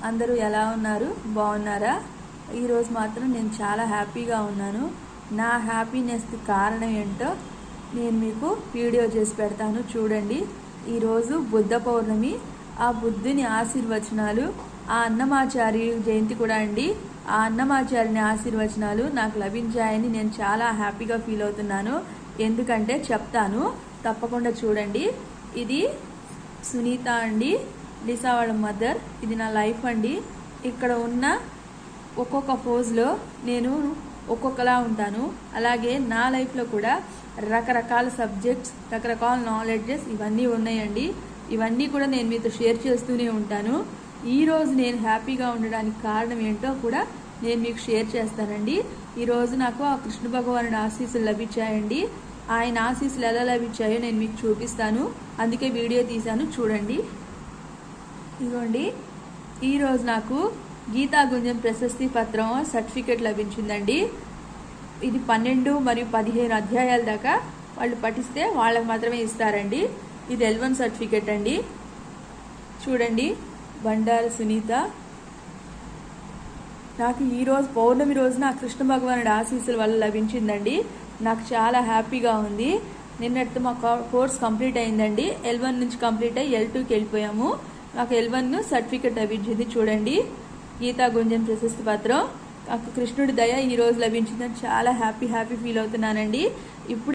అందరూ ఎలా ఉన్నారు? బాగున్నారా? ఈరోజు మాత్రం నేను చాలా హ్యాపీగా ఉన్నాను. నా హ్యాపీనెస్కి కారణం ఏంటో నేను మీకు వీడియో చేసి పెడతాను, చూడండి. ఈరోజు బుద్ధ పౌర్ణమి. ఆ బుద్ధుని ఆశీర్వచనాలు, ఆ అన్నమాచారి జయంతి కూడా అండి. ఆ అన్నమాచారిని ఆశీర్వచనాలు నాకు లభించాయని నేను చాలా హ్యాపీగా ఫీల్ అవుతున్నాను. ఎందుకంటే చెప్తాను, తప్పకుండా చూడండి. ఇది సునీత అండి, లిసా వాళ్ళ మదర్. ఇది నా లైఫ్ అండి. ఇక్కడ ఉన్న ఒక్కొక్క పోజ్లో నేను ఒక్కొక్కలా ఉంటాను. అలాగే నా లైఫ్లో కూడా రకరకాల సబ్జెక్ట్స్, రకరకాల నాలెడ్జెస్ ఇవన్నీ ఉన్నాయండి. ఇవన్నీ కూడా నేను మీతో షేర్ చేస్తూనే ఉంటాను. ఈరోజు నేను హ్యాపీగా ఉండడానికి కారణం ఏంటో కూడా నేను మీకు షేర్ చేస్తానండి. ఈరోజు నాకు ఆ కృష్ణ భగవానుడి ఆశీస్సులు లభించాయండి. ఆయన ఆశీస్సులు ఎలా లభించాయో నేను మీకు చూపిస్తాను. అందుకే వీడియో తీశాను, చూడండి. ఇదిగోండి, ఈరోజు నాకు గీతా గుంజం ప్రశస్తి పత్రం సర్టిఫికేట్ లభించిందండి. ఇది 12 మరియు 15 అధ్యాయాల దాకా వాళ్ళు పఠిస్తే వాళ్ళకి మాత్రమే ఇస్తారండి. ఇది L1 సర్టిఫికేట్ అండి. చూడండి, బండారు సునీత. నాకు ఈరోజు పౌర్ణమి రోజున కృష్ణ భగవానుడి ఆశీస్సుల వల్ల లభించిందండి. నాకు చాలా హ్యాపీగా ఉంది. నిన్నటితో మా కోర్స్ కంప్లీట్ అయిందండి. L1 నుంచి కంప్లీట్ అయ్యి L2కి వెళ్ళిపోయాము. నాకు L1 సర్టిఫికేట్ లభించింది. చూడండి, గీతా గుంజం ప్రశస్తి పత్రం. నాకు కృష్ణుడి దయ ఈరోజు లభించిందని చాలా హ్యాపీ ఫీల్ అవుతున్నానండి. ఇప్పుడు